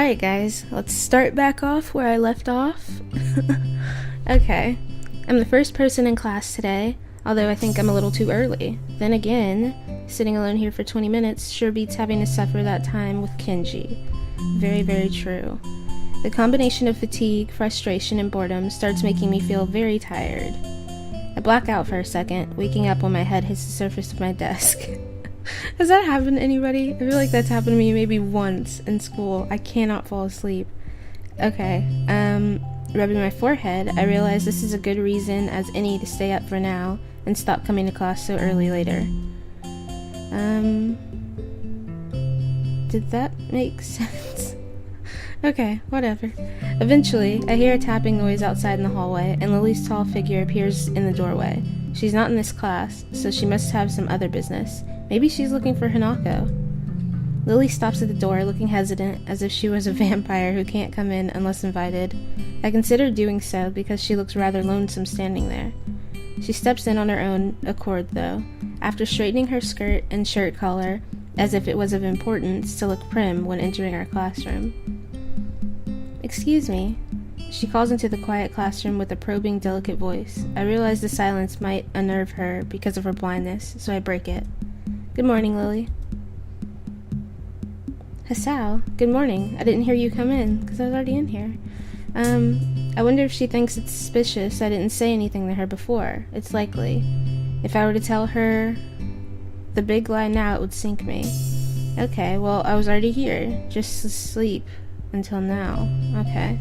Alright guys, let's start back off where I left off. Okay, I'm the first person in class today, although I think I'm a little too early. Then again, sitting alone here for 20 minutes sure beats having to suffer that time with Kenji. Very, very true. The combination of fatigue, frustration, and boredom starts making me feel very tired. I black out for a second, waking up when my head hits the surface of my desk. Has that happened to anybody? I feel like that's happened to me maybe once in school. I cannot fall asleep. Okay, rubbing my forehead, I realize this is a good reason as any to stay up for now and stop coming to class so early later. Did that make sense? Okay, whatever. Eventually, I hear a tapping noise outside in the hallway, and Lily's tall figure appears in the doorway. She's not in this class, so she must have some other business. Maybe she's looking for Hanako. Lily stops at the door, looking hesitant, as if she was a vampire who can't come in unless invited. I consider doing so because she looks rather lonesome standing there. She steps in on her own accord, though, after straightening her skirt and shirt collar, as if it was of importance to look prim when entering our classroom. Excuse me. She calls into the quiet classroom with a probing, delicate voice. I realize the silence might unnerve her because of her blindness, so I break it. Good morning, Lily. Hasao, good morning. I didn't hear you come in, because I was already in here. I wonder if she thinks it's suspicious I didn't say anything to her before. It's likely. If I were to tell her the big lie now, it would sink me. Okay, well, I was already here, just asleep until now. Okay.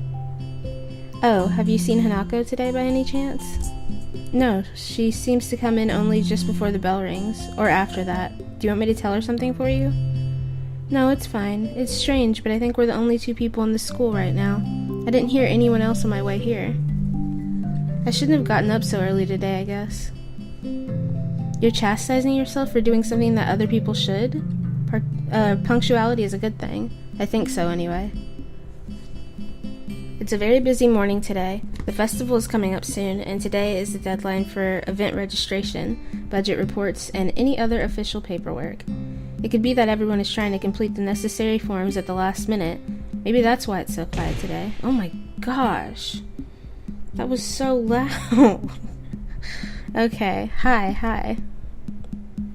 Oh, have you seen Hanako today by any chance? No, she seems to come in only just before the bell rings, or after that. Do you want me to tell her something for you? No, it's fine. It's strange, but I think we're the only two people in this school right now. I didn't hear anyone else on my way here. I shouldn't have gotten up so early today, I guess. You're chastising yourself for doing something that other people should? Punctuality is a good thing. I think so, anyway. It's a very busy morning today. The festival is coming up soon, and today is the deadline for event registration, budget reports, and any other official paperwork. It could be that everyone is trying to complete the necessary forms at the last minute. Maybe that's why it's so quiet today. Oh my gosh. That was so loud. Okay, hi.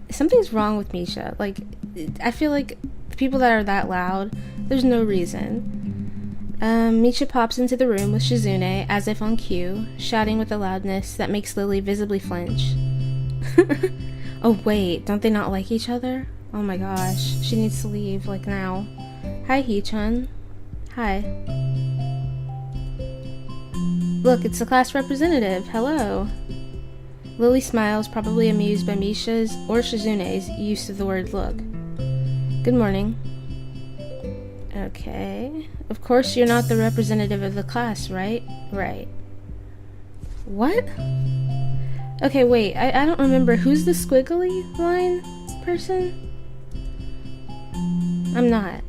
Something's wrong with Misha. Like, I feel like people that are that loud, there's no reason. Misha pops into the room with Shizune, as if on cue, shouting with a loudness that makes Lily visibly flinch. Oh wait, don't they not like each other? Oh my gosh, she needs to leave, like now. Hi, Hee-chan. Hi. Look, it's the class representative. Hello. Lily smiles, probably amused by Misha's or Shizune's use of the word look. Good morning. Okay. Of course you're not the representative of the class, right? Right. What? Okay, wait, I don't remember. Who's the squiggly line person? I'm not.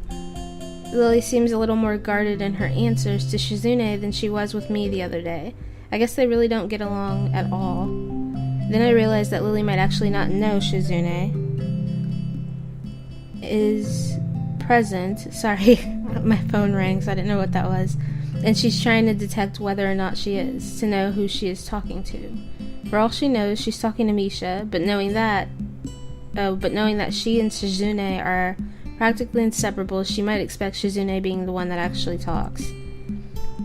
Lily seems a little more guarded in her answers to Shizune than she was with me the other day. I guess they really don't get along at all. Then I realized that Lily might actually not know Shizune is present. Sorry, my phone rang, so I didn't know what that was. And she's trying to detect whether or not she is, to know who she is talking to. For all she knows, she's talking to Misha, but knowing that she and Shizune are practically inseparable, she might expect Shizune being the one that actually talks.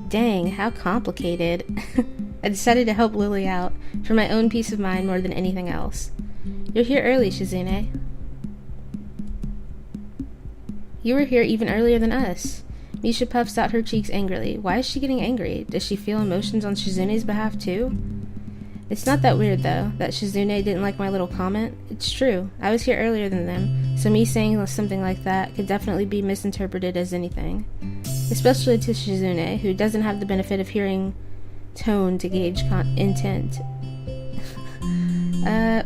Dang, how complicated. I decided to help Lily out, for my own peace of mind more than anything else. You're here early, Shizune. You were here even earlier than us. Misha puffs out her cheeks angrily. Why is she getting angry? Does she feel emotions on Shizune's behalf too? It's not that weird, though, that Shizune didn't like my little comment. It's true. I was here earlier than them, so me saying something like that could definitely be misinterpreted as anything. Especially to Shizune, who doesn't have the benefit of hearing tone to gauge intent.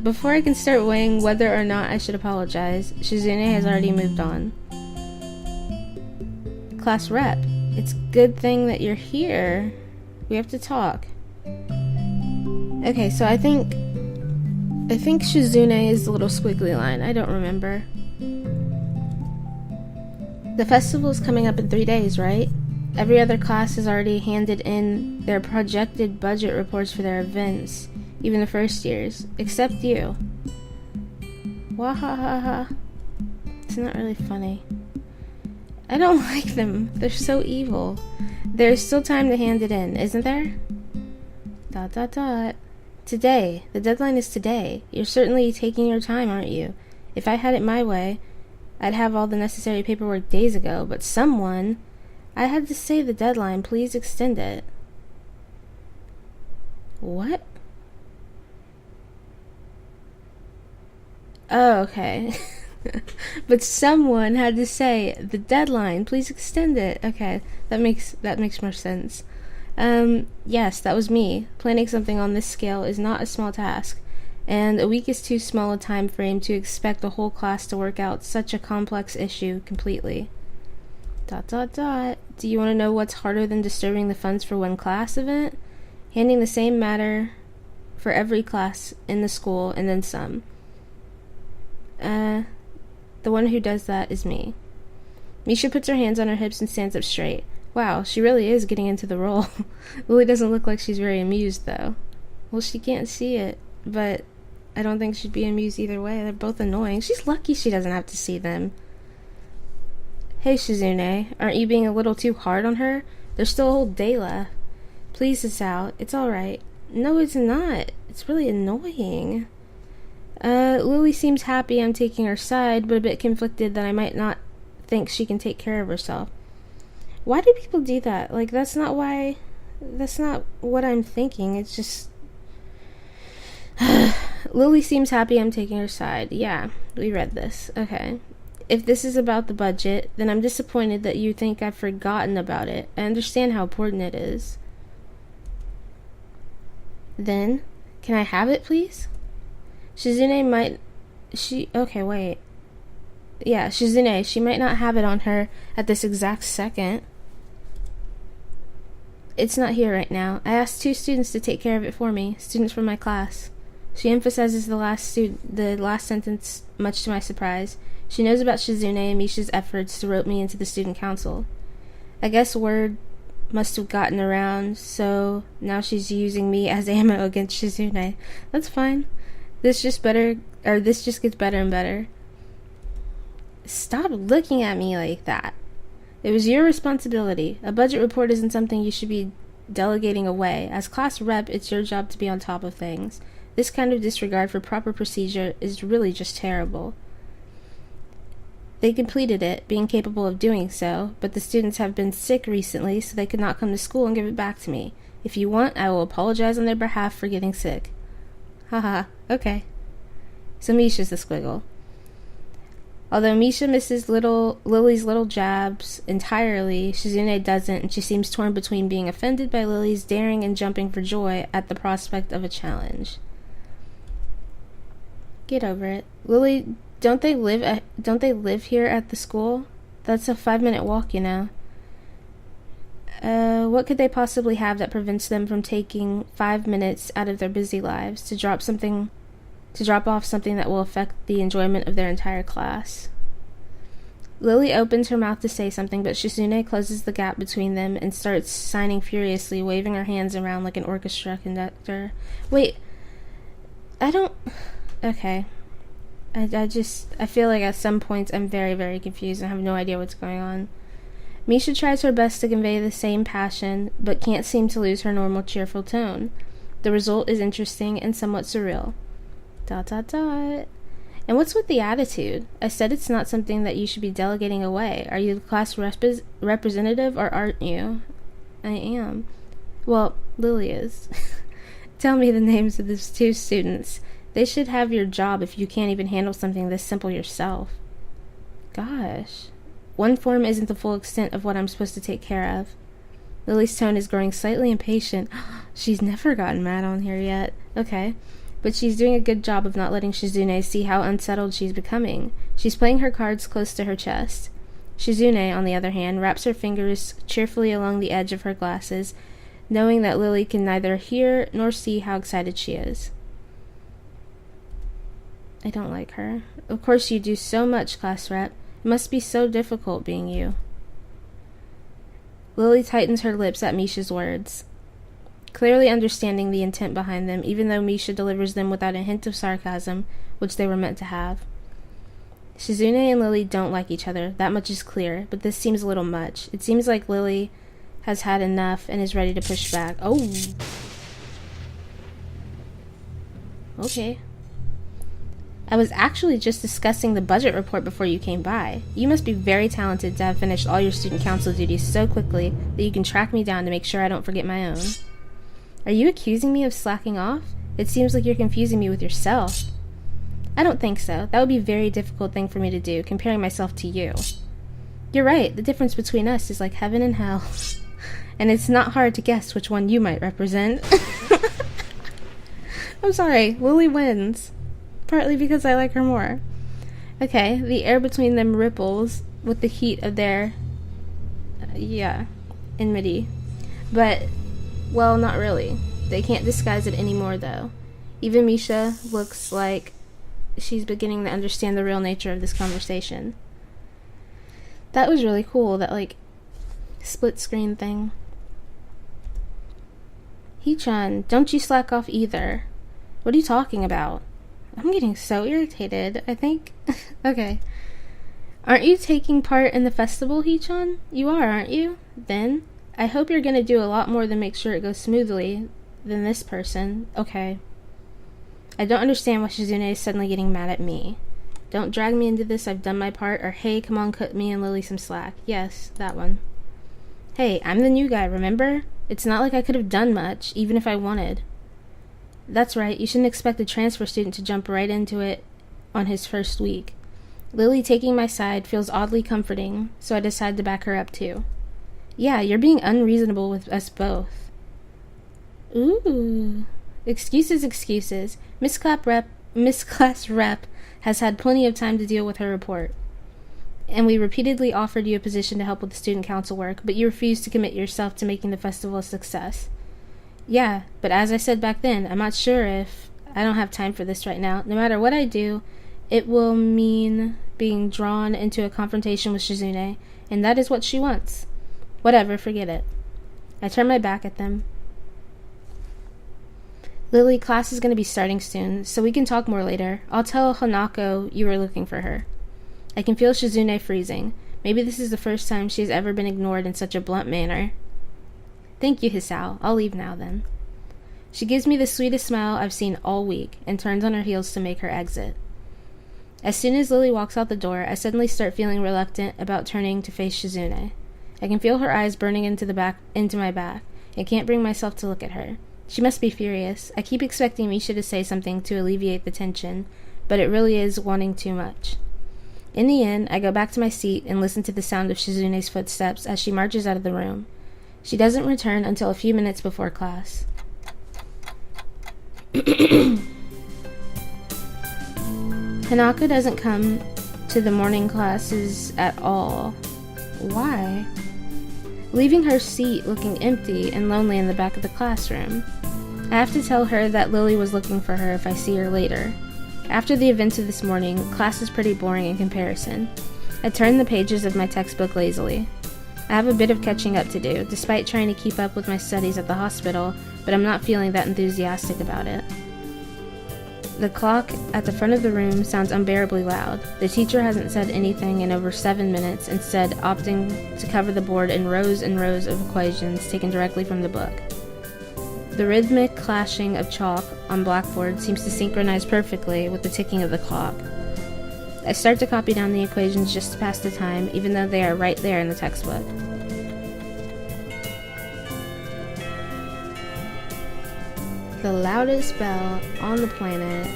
Before I can start weighing whether or not I should apologize, Shizune has already moved on. Class rep, it's a good thing that you're here. We have to talk. Okay, so I think Shizune is the little squiggly line. I don't remember. The festival's coming up in 3 days, right? Every other class has already handed in their projected budget reports for their events, even the first years, except you. Wahahaha. It's not really funny. I don't like them. They're so evil. There's still time to hand it in, isn't there? ... Today. The deadline is today. You're certainly taking your time, aren't you? If I had it my way, I'd have all the necessary paperwork days ago, but someone... I had to say the deadline. Please extend it. What? Oh, okay. But someone had to say the deadline. Please extend it. Okay, that makes more sense. Yes, that was me. Planning something on this scale is not a small task, and a week is too small a time frame to expect the whole class to work out such a complex issue completely. ... Do you want to know what's harder than disturbing the funds for one class event? Handing the same matter for every class in the school and then some. The one who does that is me. Misha puts her hands on her hips and stands up straight. Wow, she really is getting into the role. Lily doesn't look like she's very amused, though. Well, she can't see it, but I don't think she'd be amused either way. They're both annoying. She's lucky she doesn't have to see them. Hey, Shizune, aren't you being a little too hard on her? There's still a whole day left. Please, Isao, it's alright. No, it's not. It's really annoying. Lily seems happy I'm taking her side, but a bit conflicted that I might not think she can take care of herself. Why do people do that? Like, that's not what I'm thinking. It's just... Lily seems happy I'm taking her side. Yeah, we read this. Okay. If this is about the budget, then I'm disappointed that you think I've forgotten about it. I understand how important it is. Then, can I have it, please? Shizune might... Okay, wait. Yeah, Shizune, she might not have it on her at this exact second. It's not here right now. I asked 2 students to take care of it for me, students from my class. She emphasizes the last sentence, much to my surprise. She knows about Shizune and Misha's efforts to rope me into the student council. I guess word must have gotten around, so now she's using me as ammo against Shizune. That's fine. This just gets better and better. Stop looking at me like that. It was your responsibility. A budget report isn't something you should be delegating away. As class rep, it's your job to be on top of things. This kind of disregard for proper procedure is really just terrible. They completed it, being capable of doing so, but the students have been sick recently, so they could not come to school and give it back to me. If you want, I will apologize on their behalf for getting sick. Haha, okay. So Misha's the squiggle. Although Misha misses Lily's little jabs entirely, Shizune doesn't, and she seems torn between being offended by Lily's daring and jumping for joy at the prospect of a challenge. Get over it. Lily, don't they live here at the school? That's a 5-minute walk, you know. What could they possibly have that prevents them from taking 5 minutes out of their busy lives to drop off something that will affect the enjoyment of their entire class? Lily opens her mouth to say something, but Shizune closes the gap between them and starts signing furiously, waving her hands around like an orchestra conductor. Wait, okay. I feel like at some points I'm very, very confused and have no idea what's going on. Misha tries her best to convey the same passion, but can't seem to lose her normal cheerful tone. The result is interesting and somewhat surreal. ... And what's with the attitude? I said it's not something that you should be delegating away. Are you the class representative or aren't you? I am. Well, Lily is. Tell me the names of these 2 students. They should have your job if you can't even handle something this simple yourself. Gosh. One form isn't the full extent of what I'm supposed to take care of. Lily's tone is growing slightly impatient. She's never gotten mad on here yet. Okay. But she's doing a good job of not letting Shizune see how unsettled she's becoming. She's playing her cards close to her chest. Shizune, on the other hand, wraps her fingers cheerfully along the edge of her glasses, knowing that Lily can neither hear nor see how excited she is. I don't like her. Of course you do so much, class rep. It must be so difficult being you. Lily tightens her lips at Misha's words, clearly understanding the intent behind them, even though Misha delivers them without a hint of sarcasm, which they were meant to have. Shizune and Lily don't like each other, that much is clear, but this seems a little much. It seems like Lily has had enough and is ready to push back. Oh! Okay. I was actually just discussing the budget report before you came by. You must be very talented to have finished all your student council duties so quickly that you can track me down to make sure I don't forget my own. Are you accusing me of slacking off? It seems like you're confusing me with yourself. I don't think so. That would be a very difficult thing for me to do, comparing myself to you. You're right, the difference between us is like heaven and hell. And it's not hard to guess which one you might represent. I'm sorry, Lily wins. Partly because I like her more. Okay, the air between them ripples with the heat of their, enmity. But, well, not really. They can't disguise it anymore, though. Even Misha looks like she's beginning to understand the real nature of this conversation. That was really cool, that, split screen thing. Hee-chan, don't you slack off either. What are you talking about? I'm getting so irritated, I think. Okay. Aren't you taking part in the festival, Hee-chan? You are, aren't you? Then, I hope you're gonna do a lot more than make sure it goes smoothly than this person. Okay. I don't understand why Shizune is suddenly getting mad at me. Don't drag me into this, I've done my part, or hey, come on, cut me and Lily some slack. Yes, that one. Hey, I'm the new guy, remember? It's not like I could have done much, even if I wanted. That's right, you shouldn't expect a transfer student to jump right into it on his first week. Lily taking my side feels oddly comforting, so I decide to back her up too. Yeah, you're being unreasonable with us both. Ooh. Excuses. Miss Class Rep has had plenty of time to deal with her report. And we repeatedly offered you a position to help with the student council work, but you refused to commit yourself to making the festival a success. Yeah, but as I said back then, I'm not sure if I don't have time for this right now. No matter what I do, it will mean being drawn into a confrontation with Shizune, and that is what she wants. Whatever, forget it. I turn my back at them. Lily, class is going to be starting soon, so we can talk more later. I'll tell Hanako you were looking for her. I can feel Shizune freezing. Maybe this is the first time she has ever been ignored in such a blunt manner. Thank you, Hisao. I'll leave now, then. She gives me the sweetest smile I've seen all week, and turns on her heels to make her exit. As soon as Lily walks out the door, I suddenly start feeling reluctant about turning to face Shizune. I can feel her eyes burning into my back. I can't bring myself to look at her. She must be furious. I keep expecting Misha to say something to alleviate the tension, but it really is wanting too much. In the end, I go back to my seat and listen to the sound of Shizune's footsteps as she marches out of the room. She doesn't return until a few minutes before class. Hanako doesn't come to the morning classes at all. Why? Leaving her seat looking empty and lonely in the back of the classroom. I have to tell her that Lily was looking for her if I see her later. After the events of this morning, class is pretty boring in comparison. I turn the pages of my textbook lazily. I have a bit of catching up to do, despite trying to keep up with my studies at the hospital, but I'm not feeling that enthusiastic about it. The clock at the front of the room sounds unbearably loud. The teacher hasn't said anything in over 7 minutes, instead opting to cover the board in rows and rows of equations taken directly from the book. The rhythmic clashing of chalk on blackboard seems to synchronize perfectly with the ticking of the clock. I start to copy down the equations just to pass the time, even though they are right there in the textbook. The loudest bell on the planet.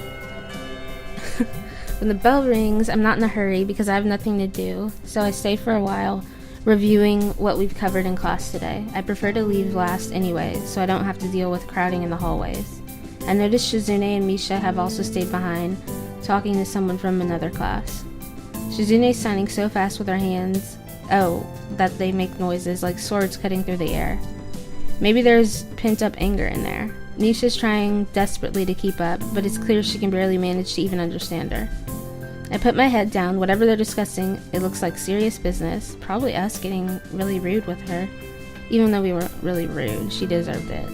When the bell rings, I'm not in a hurry because I have nothing to do, so I stay for a while, reviewing what we've covered in class today. I prefer to leave last anyway, so I don't have to deal with crowding in the hallways. I noticed Shizune and Misha have also stayed behind, talking to someone from another class. Shizune's signing so fast with her hands, that they make noises like swords cutting through the air. Maybe there's pent-up anger in there. Nisha's trying desperately to keep up, but it's clear she can barely manage to even understand her. I put my head down. Whatever they're discussing, it looks like serious business. Probably us getting really rude with her. Even though we weren't really rude, she deserved it.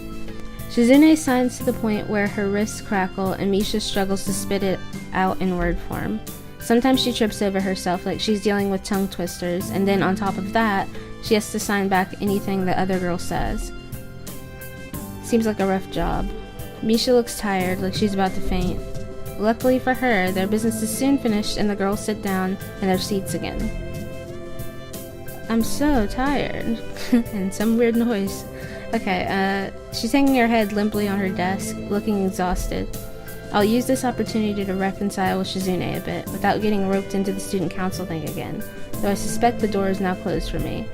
Shizune signs to the point where her wrists crackle and Misha struggles to spit it out in word form. Sometimes she trips over herself like she's dealing with tongue twisters, and then on top of that, she has to sign back anything the other girl says. Seems like a rough job. Misha looks tired, like she's about to faint. Luckily for her, their business is soon finished and the girls sit down in their seats again. I'm so tired. And some weird noise. Okay, she's hanging her head limply on her desk, looking exhausted. I'll use this opportunity to reconcile with Shizune a bit, without getting roped into the student council thing again, though I suspect the door is now closed for me.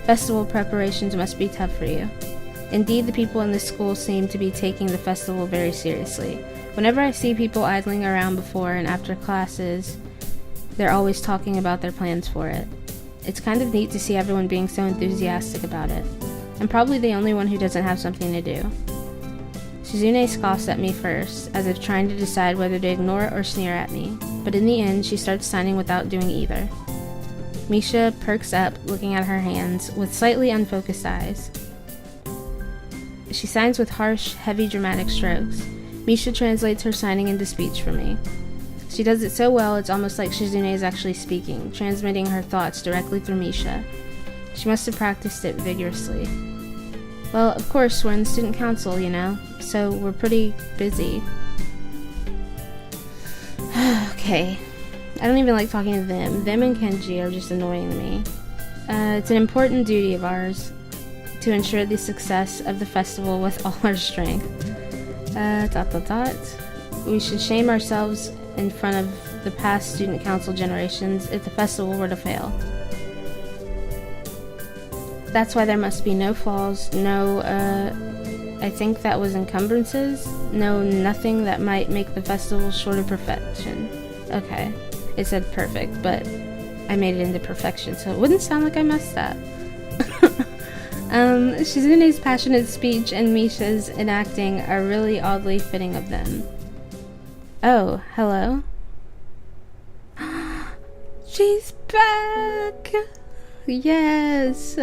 Festival preparations must be tough for you. Indeed, the people in this school seem to be taking the festival very seriously. Whenever I see people idling around before and after classes, they're always talking about their plans for it. It's kind of neat to see everyone being so enthusiastic about it. I'm probably the only one who doesn't have something to do. Shizune scoffs at me first, as if trying to decide whether to ignore or sneer at me, but in the end she starts signing without doing either. Misha perks up, looking at her hands, with slightly unfocused eyes. She signs with harsh, heavy dramatic strokes. Misha translates her signing into speech for me. She does it so well it's almost like Shizune is actually speaking, transmitting her thoughts directly through Misha. She must have practiced it vigorously. Well, of course, we're in the student council, you know, so we're pretty busy. Okay. I don't even like talking to them. Them and Kenji are just annoying to me. It's an important duty of ours to ensure the success of the festival with all our strength. We should shame ourselves in front of the past student council generations if the festival were to fail. That's why there must be no flaws, I think that was encumbrances, nothing that might make the festival short of perfection. Okay, it said perfect, but I made it into perfection, so it wouldn't sound like I messed up. Shizune's passionate speech and Misha's enacting are really oddly fitting of them. Oh, hello? She's back! Yes!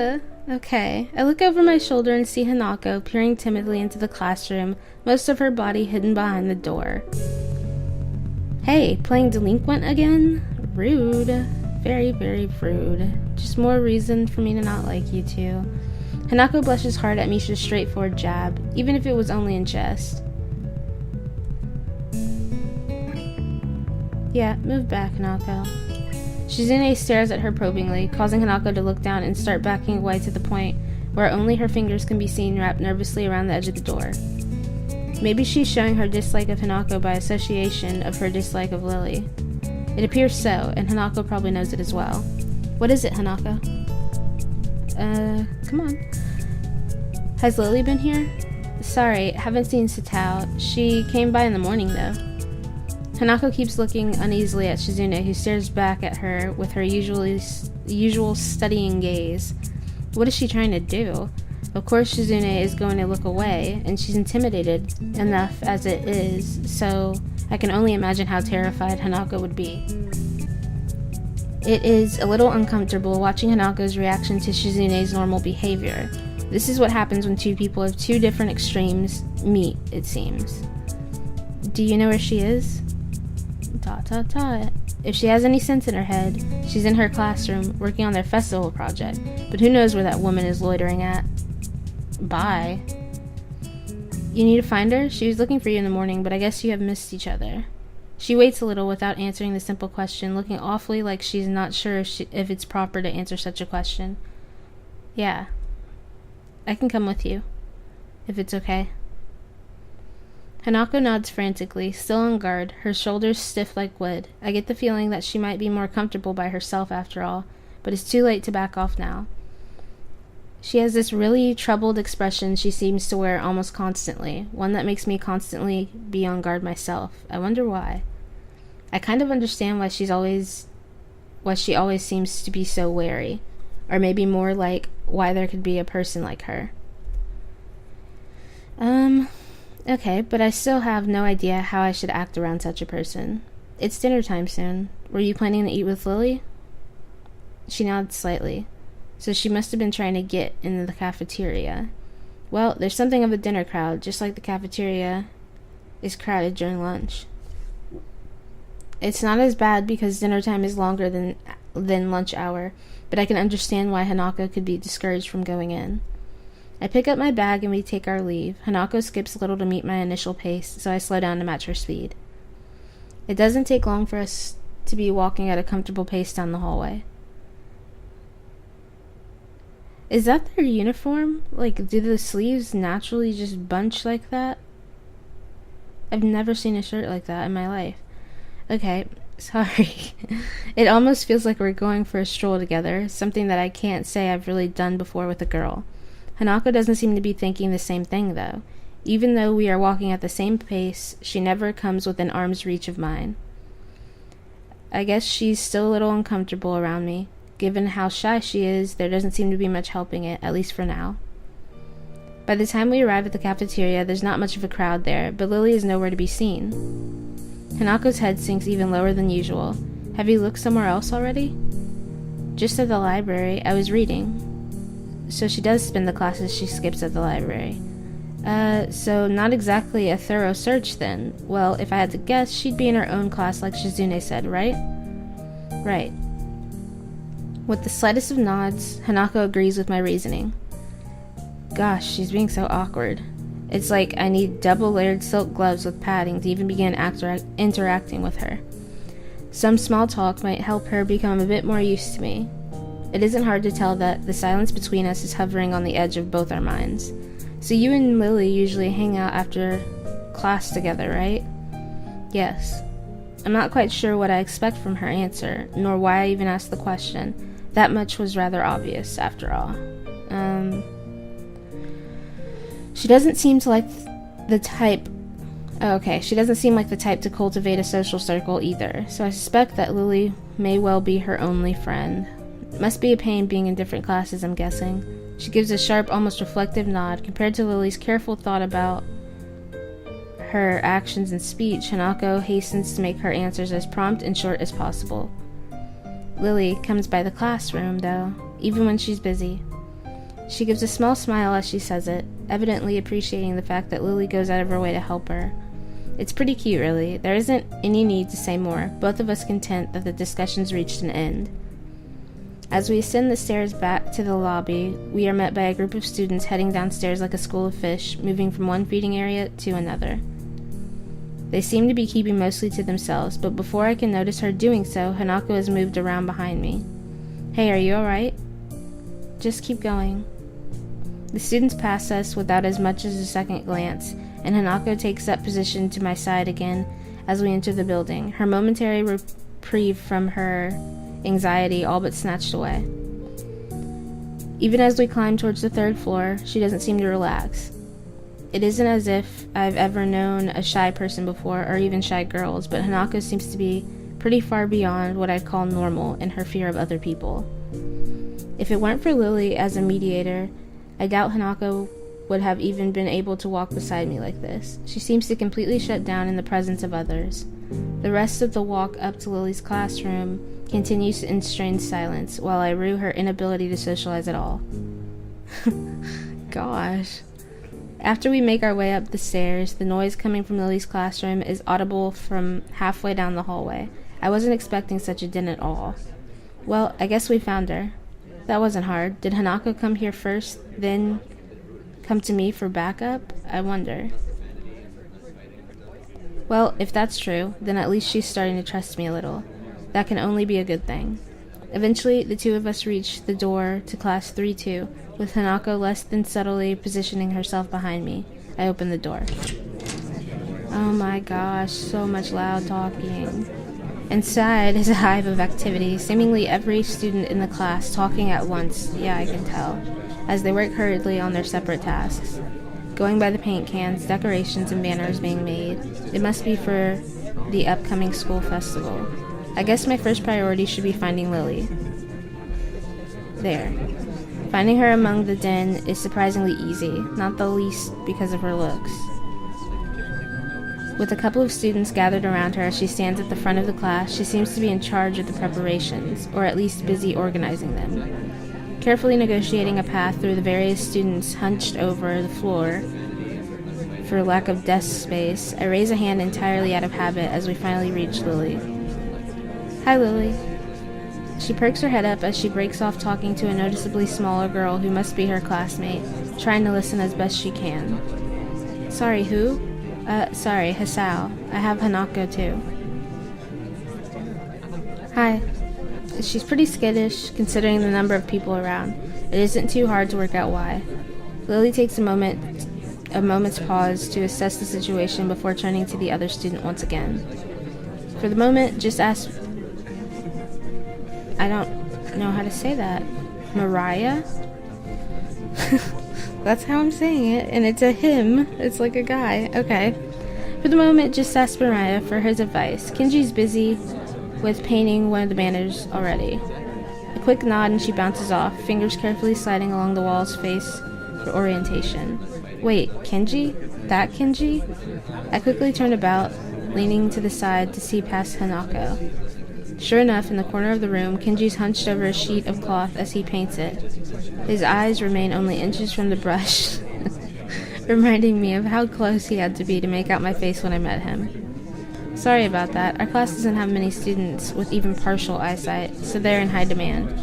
Okay. I look over my shoulder and see Hanako peering timidly into the classroom, most of her body hidden behind the door. Hey, playing delinquent again? Rude. Very, very rude. Just more reason for me to not like you two. Hanako blushes hard at Misha's straightforward jab, even if it was only in jest. Yeah, move back, Hanako. Shizune stares at her probingly, causing Hanako to look down and start backing away to the point where only her fingers can be seen wrapped nervously around the edge of the door. Maybe she's showing her dislike of Hanako by association of her dislike of Lily. It appears so, and Hanako probably knows it as well. What is it, Hanako? Come on. Has Lily been here? Sorry, haven't seen Satao. She came by in the morning, though. Hanako keeps looking uneasily at Shizune, who stares back at her with her usual studying gaze. What is she trying to do? Of course Shizune is going to look away, and she's intimidated enough as it is, so I can only imagine how terrified Hanako would be. It is a little uncomfortable watching Hanako's reaction to Shizune's normal behavior. This is what happens when two people of two different extremes meet, it seems. Do you know where she is? If she has any sense in her head, she's in her classroom working on their festival project, but who knows where that woman is loitering at. Bye. You need to find her? She was looking for you in the morning, but I guess you have missed each other. She waits a little without answering the simple question, looking awfully like she's not sure if it's proper to answer such a question. Yeah. I can come with you, if it's okay. Hanako nods frantically, still on guard, her shoulders stiff like wood. I get the feeling that she might be more comfortable by herself after all, but it's too late to back off now. She has this really troubled expression she seems to wear almost constantly, one that makes me constantly be on guard myself. I wonder why. I kind of understand why she always seems to be so wary, or maybe more like why there could be a person like her. Okay, but I still have no idea how I should act around such a person. It's dinner time soon. Were you planning to eat with Lily? She nodded slightly. So she must have been trying to get into the cafeteria. Well, there's something of a dinner crowd, just like the cafeteria is crowded during lunch. It's not as bad because dinner time is longer than lunch hour, but I can understand why Hanako could be discouraged from going in. I pick up my bag and we take our leave. Hanako skips a little to meet my initial pace, so I slow down to match her speed. It doesn't take long for us to be walking at a comfortable pace down the hallway. Is that their uniform? Like, do the sleeves naturally just bunch like that? I've never seen a shirt like that in my life. Okay, sorry. It almost feels like we're going for a stroll together, something that I can't say I've really done before with a girl. Hanako doesn't seem to be thinking the same thing, though. Even though we are walking at the same pace, she never comes within arm's reach of mine. I guess she's still a little uncomfortable around me. Given how shy she is, there doesn't seem to be much helping it, at least for now. By the time we arrive at the cafeteria, there's not much of a crowd there, but Lily is nowhere to be seen. Hanako's head sinks even lower than usual. Have you looked somewhere else already? Just at the library. I was reading. So she does spend the classes she skips at the library. So not exactly a thorough search then. Well, if I had to guess, she'd be in her own class like Shizune said, right? Right. With the slightest of nods, Hanako agrees with my reasoning. Gosh, she's being so awkward. It's like I need double-layered silk gloves with padding to even begin interacting with her. Some small talk might help her become a bit more used to me. It isn't hard to tell that the silence between us is hovering on the edge of both our minds. So you and Lily usually hang out after class together, right? Yes. I'm not quite sure what I expect from her answer, nor why I even asked the question. That much was rather obvious, after all. She doesn't seem like the type to cultivate a social circle either, so I suspect that Lily may well be her only friend. Must be a pain being in different classes, I'm guessing. She gives a sharp, almost reflective nod. Compared to Lily's careful thought about her actions and speech, Hanako hastens to make her answers as prompt and short as possible. Lily comes by the classroom, though, even when she's busy. She gives a small smile as she says it, evidently appreciating the fact that Lily goes out of her way to help her. It's pretty cute, really. There isn't any need to say more, both of us content that the discussion's reached an end. As we ascend the stairs back to the lobby, we are met by a group of students heading downstairs like a school of fish, moving from one feeding area to another. They seem to be keeping mostly to themselves, but before I can notice her doing so, Hanako has moved around behind me. Hey, are you alright? Just keep going. The students pass us without as much as a second glance, and Hanako takes up position to my side again as we enter the building, her momentary reprieve from her anxiety all but snatched away. Even as we climb towards the third floor, she doesn't seem to relax. It isn't as if I've ever known a shy person before, or even shy girls, but Hanako seems to be pretty far beyond what I'd call normal in her fear of other people. If it weren't for Lily as a mediator, I doubt Hanako would have even been able to walk beside me like this. She seems to completely shut down in the presence of others. The rest of the walk up to Lily's classroom continues in strained silence, while I rue her inability to socialize at all. Gosh. After we make our way up the stairs, the noise coming from Lily's classroom is audible from halfway down the hallway. I wasn't expecting such a din at all. Well, I guess we found her. That wasn't hard. Did Hanako come here first, then come to me for backup? I wonder. Well, if that's true, then at least she's starting to trust me a little. That can only be a good thing. Eventually, the two of us reach the door to class 3-2, with Hanako less than subtly positioning herself behind me. I open the door. Oh my gosh, so much loud talking. Inside is a hive of activity, seemingly every student in the class talking at once, yeah, I can tell, as they work hurriedly on their separate tasks. Going by the paint cans, decorations, and banners being made. It must be for the upcoming school festival. I guess my first priority should be finding Lily. There. Finding her among the den is surprisingly easy, not the least because of her looks. With a couple of students gathered around her as she stands at the front of the class, she seems to be in charge of the preparations, or at least busy organizing them. Carefully negotiating a path through the various students hunched over the floor for lack of desk space, I raise a hand entirely out of habit as we finally reach Lily. Hi, Lily. She perks her head up as she breaks off talking to a noticeably smaller girl who must be her classmate, trying to listen as best she can. Sorry, who? Sorry, Hisao. I have Hanako too. Hi. She's pretty skittish, considering the number of people around. It isn't too hard to work out why. Lily takes a moment's pause to assess the situation before turning to the other student once again. For the moment, just ask... I don't know how to say that. Mariah? That's how I'm saying it, and it's a him. It's like a guy. Okay. For the moment, just ask Mariah for his advice. Kenji's busy with painting one of the banners already. A quick nod and she bounces off, fingers carefully sliding along the wall's face for orientation. Wait, Kenji? That Kenji? I quickly turn about, leaning to the side to see past Hanako. Sure enough, in the corner of the room, Kenji's hunched over a sheet of cloth as he paints it. His eyes remain only inches from the brush, reminding me of how close he had to be to make out my face when I met him. Sorry about that. Our class doesn't have many students with even partial eyesight, so they're in high demand.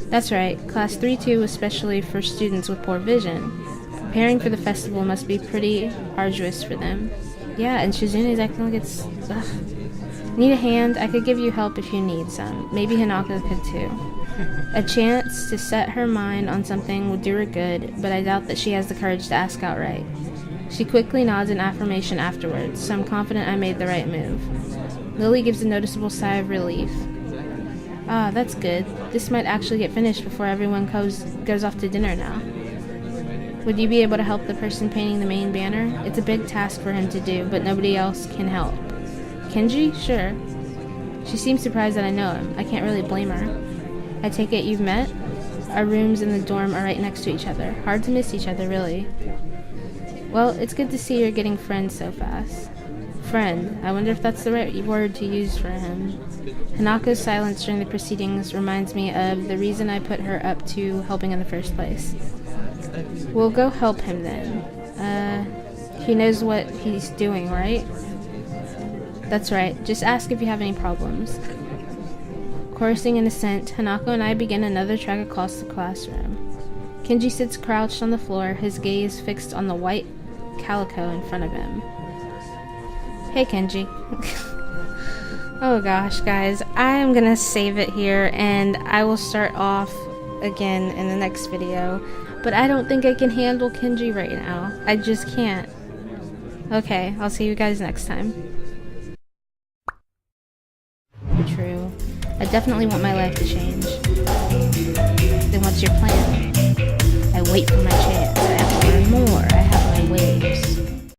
That's right, Class 3-2 was specially for students with poor vision. Preparing for the festival must be pretty arduous for them. Yeah, and Shizune's acting like it's... Ugh. Need a hand? I could give you help if you need some. Maybe Hanako could too. A chance to set her mind on something would do her good, but I doubt that she has the courage to ask outright. She quickly nods in affirmation afterwards, so I'm confident I made the right move. Lily gives a noticeable sigh of relief. Ah, that's good. This might actually get finished before everyone goes off to dinner now. Would you be able to help the person painting the main banner? It's a big task for him to do, but nobody else can help. Kenji? Sure. She seems surprised that I know him. I can't really blame her. I take it you've met? Our rooms in the dorm are right next to each other. Hard to miss each other, really. Well, it's good to see you're getting friends so fast. Friend. I wonder if that's the right word to use for him. Hanako's silence during the proceedings reminds me of the reason I put her up to helping in the first place. We'll go help him then. He knows what he's doing, right? That's right. Just ask if you have any problems. Chorusing in assent, Hanako and I begin another trek across the classroom. Kenji sits crouched on the floor, his gaze fixed on the white calico in front of him. Hey, Kenji. Oh gosh, guys. I am gonna save it here, and I will start off again in the next video. But I don't think I can handle Kenji right now. I just can't. Okay, I'll see you guys next time. True. I definitely want my life to change. Then what's your plan? I wait for my chance. I have to learn more. I have my ways.